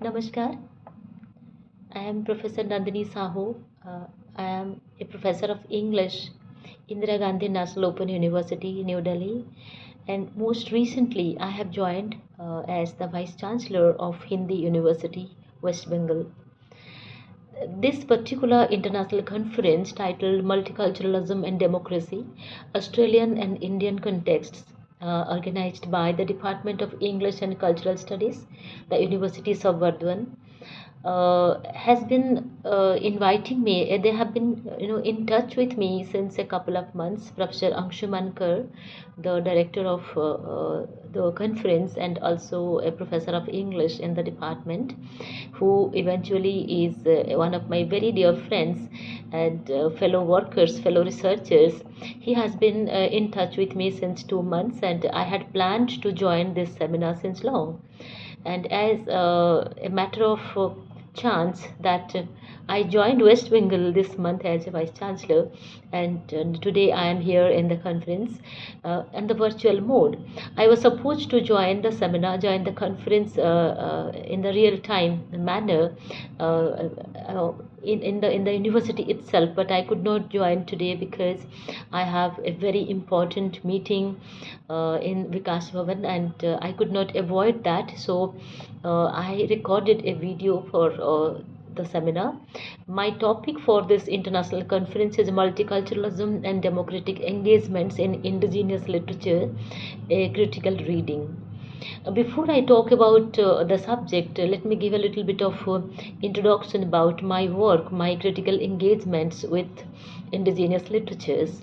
Namaskar. I am Professor Nandini Sahu. I am a professor of English, Indira Gandhi National Open University, New Delhi. And most recently, I have joined as the Vice Chancellor of Hindi University, West Bengal. This particular international conference, titled Multiculturalism and Democracy, Australian and Indian Contexts, organized by the Department of English and Cultural Studies, the Universities of Burdwan, has been inviting me. They have been, in touch with me since a couple of months. Professor Anshuman Kar, the director of the conference and also a professor of English in the department, who eventually is one of my very dear friends and fellow workers, fellow researchers. He has been in touch with me since 2 months, and I had planned to join this seminar since long. And as a matter of chance that I joined West Bengal this month as a Vice Chancellor, and today I am here in the conference in the virtual mode. I was supposed to join the seminar, join the conference in the real time manner in the university itself, but I could not join today because I have a very important meeting in Vikas Bhavan, and I could not avoid that. So I recorded a video for the seminar. My topic for this international conference is multiculturalism and democratic engagements in indigenous literature, a critical reading. Before I talk about the subject, let me give a little bit of introduction about my work, my critical engagements with indigenous literatures.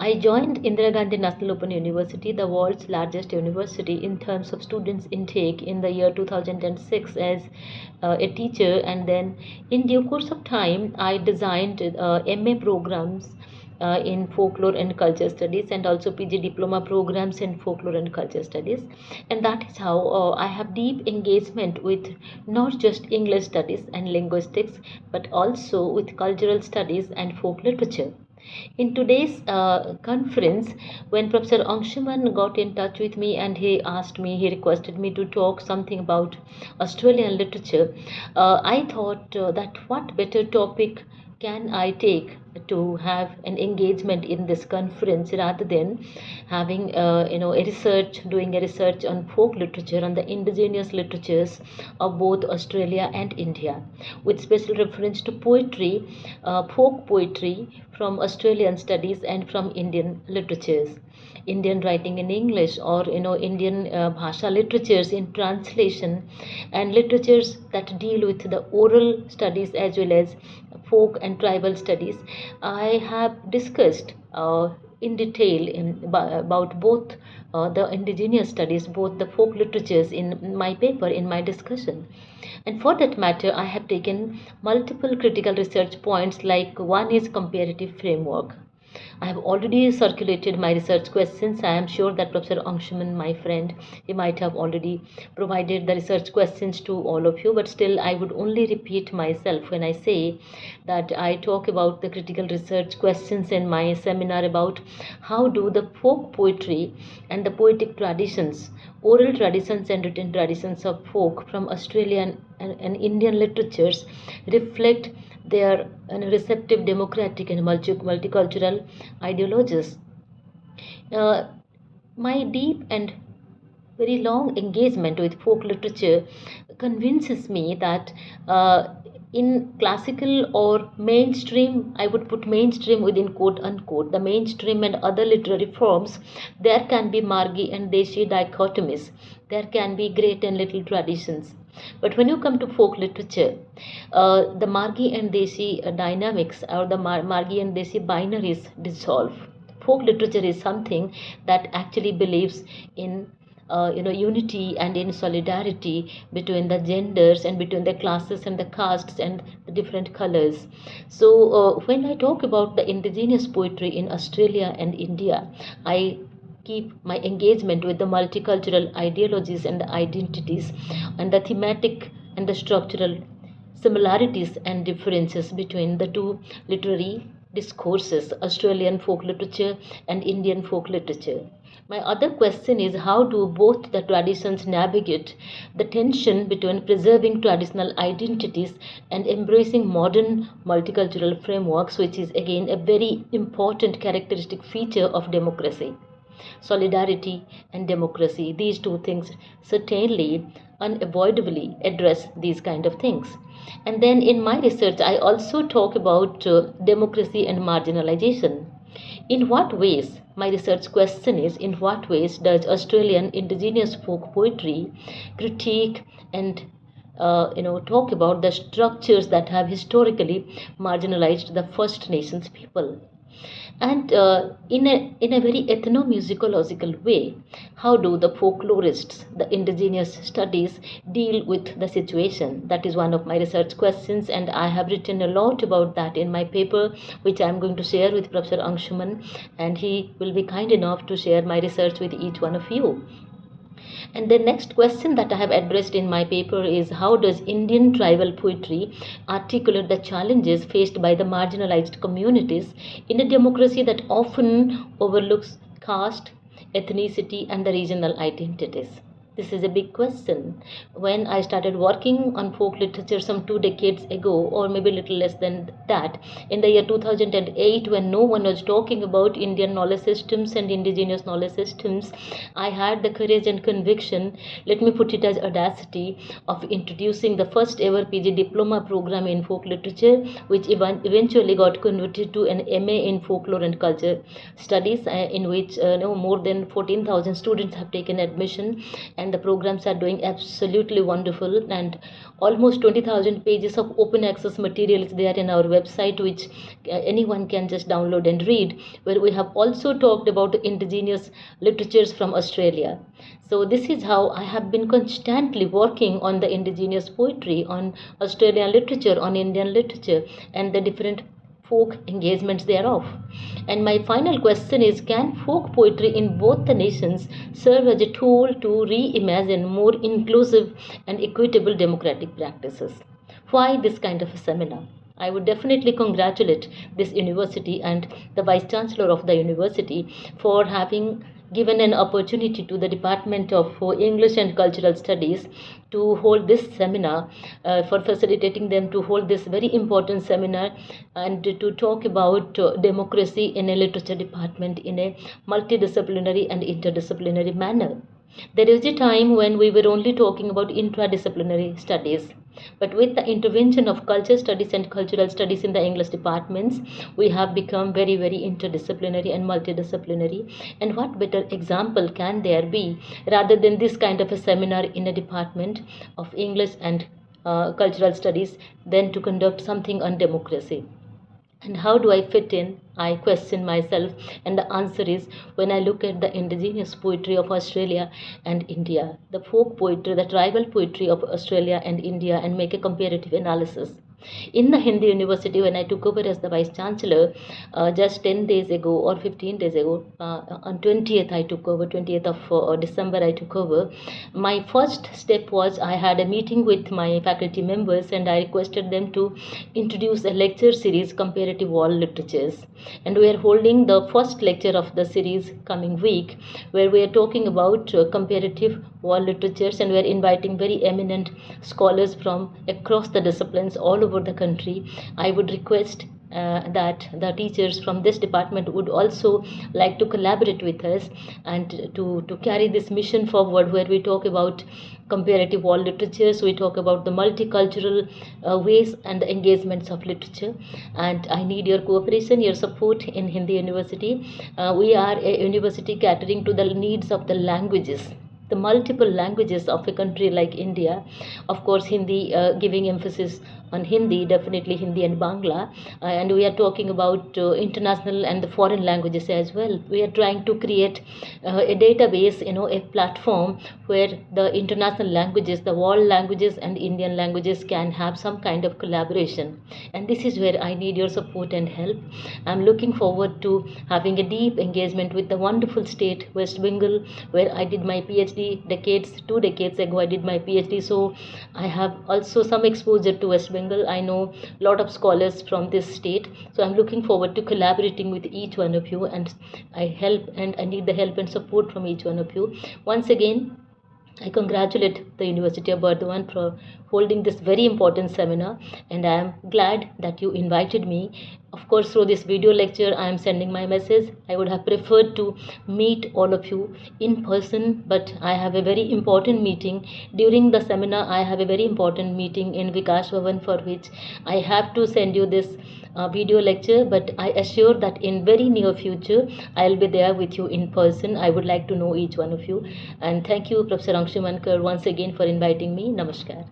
I joined Indira Gandhi National Open University, the world's largest university in terms of students intake, in the year 2006 as a teacher, and then in due course of time I designed MA programs in folklore and culture studies, and also PG diploma programs in folklore and culture studies. And that is how I have deep engagement with not just English studies and linguistics, but also with cultural studies and folk literature. In today's conference, when Professor Anshuman got in touch with me and he requested me to talk something about Australian literature, I thought that what better topic can I take to have an engagement in this conference rather than having doing a research on folk literature, on the indigenous literatures of both Australia and India, with special reference to poetry, folk poetry from Australian studies and from Indian literatures. Indian writing in English, or Indian Bhasha literatures in translation, and literatures that deal with the oral studies as well as folk and tribal studies. I have discussed in detail about both the indigenous studies, both the folk literatures in my paper, in my discussion. And for that matter, I have taken multiple critical research points, like one is comparative framework. I have already circulated my research questions. I am sure that Professor Anshuman, my friend, he might have already provided the research questions to all of you, but still I would only repeat myself when I say that I talk about the critical research questions in my seminar about how do the folk poetry and the poetic traditions, oral traditions and written traditions of folk from Australian and Indian literatures reflect their receptive democratic and multicultural ideologies. Uh, my deep and very long engagement with folk literature convinces me that in classical or mainstream, I would put mainstream within quote unquote, the mainstream and other literary forms, there can be Margi and Deshi dichotomies. There can be great and little traditions. But when you come to folk literature, the Margi and Deshi dynamics, or the Margi and Deshi binaries dissolve. Folk literature is something that actually believes in unity and in solidarity between the genders and between the classes and the castes and the different colors. So when I talk about the indigenous poetry in Australia and India, I keep my engagement with the multicultural ideologies and the identities and the thematic and the structural similarities and differences between the two literary discourses, Australian folk literature and Indian folk literature. My other question is, how do both the traditions navigate the tension between preserving traditional identities and embracing modern multicultural frameworks, which is again a very important characteristic feature of democracy. Solidarity and democracy, these two things certainly unavoidably address these kind of things. And then in my research, I also talk about democracy and marginalization. In what ways, my research question is, in what ways does Australian Indigenous folk poetry critique and talk about the structures that have historically marginalized the First Nations people? And in a very ethnomusicological way, how do the folklorists, the indigenous studies, deal with the situation? That is one of my research questions, and I have written a lot about that in my paper, which I am going to share with Professor Angshuman, and he will be kind enough to share my research with each one of you. And the next question that I have addressed in my paper is, how does Indian tribal poetry articulate the challenges faced by the marginalized communities in a democracy that often overlooks caste, ethnicity, and the regional identities? This is a big question. When I started working on folk literature some 2 decades ago, or maybe a little less than that, in the year 2008, when no one was talking about Indian knowledge systems and indigenous knowledge systems, I had the courage and conviction, let me put it as audacity, of introducing the first ever PG diploma program in folk literature, which eventually got converted to an MA in folklore and culture studies, in which more than 14,000 students have taken admission, and the programs are doing absolutely wonderful, and almost 20,000 pages of open access material is there in our website, which anyone can just download and read, where we have also talked about indigenous literatures from Australia. So this is how I have been constantly working on the indigenous poetry, on Australian literature, on Indian literature, and the different folk engagements thereof. And my final question is, can folk poetry in both the nations serve as a tool to reimagine more inclusive and equitable democratic practices? Why this kind of a seminar? I would definitely congratulate this university and the Vice Chancellor of the university for having given an opportunity to the Department of English and Cultural Studies to hold this seminar, for facilitating them to hold this very important seminar and to talk about democracy in a literature department in a multidisciplinary and interdisciplinary manner. There is a time when we were only talking about intradisciplinary studies, but with the intervention of culture studies and cultural studies in the English departments, we have become very, very interdisciplinary and multidisciplinary. And what better example can there be rather than this kind of a seminar in a department of English and cultural studies than to conduct something on democracy? And how do I fit in? I question myself, and the answer is, when I look at the indigenous poetry of Australia and India, the folk poetry, the tribal poetry of Australia and India, and make a comparative analysis. In the Hindi University, when I took over as the Vice Chancellor just 10 days ago or 15 days ago, on 20th I took over, 20th of December I took over, my first step was I had a meeting with my faculty members and I requested them to introduce a lecture series, Comparative World Literatures. And we are holding the first lecture of the series coming week, where we are talking about comparative world literatures, and we are inviting very eminent scholars from across the disciplines all over the country. I would request that the teachers from this department would also like to collaborate with us and to carry this mission forward, where we talk about comparative world literatures, we talk about the multicultural ways and the engagements of literature. And I need your cooperation, your support in Hindi University. We are a university catering to the needs of the languages, the multiple languages of a country like India. Of course, Hindi, giving emphasis on Hindi, definitely Hindi and Bangla, and we are talking about international and the foreign languages as well. We are trying to create a database, a platform where the international languages, the world languages and Indian languages can have some kind of collaboration. And this is where I need your support and help. I'm looking forward to having a deep engagement with the wonderful state West Bengal, where I did my PhD decades, 2 decades ago, I did my PhD. So I have also some exposure to West Bengal. I know a lot of scholars from this state. So I'm looking forward to collaborating with each one of you, and I need the help and support from each one of you. Once again, I congratulate the University of Burdwan for holding this very important seminar, and I am glad that you invited me. Of course, through this video lecture, I am sending my message. I would have preferred to meet all of you in person, but I have a very important meeting. During the seminar, I have a very important meeting in Vikas Bhavan, for which I have to send you this video lecture, but I assure that in very near future I'll be there with you in person. I would like to know each one of you, and thank you, Professor Anshumankar, once again for inviting me. Namaskar.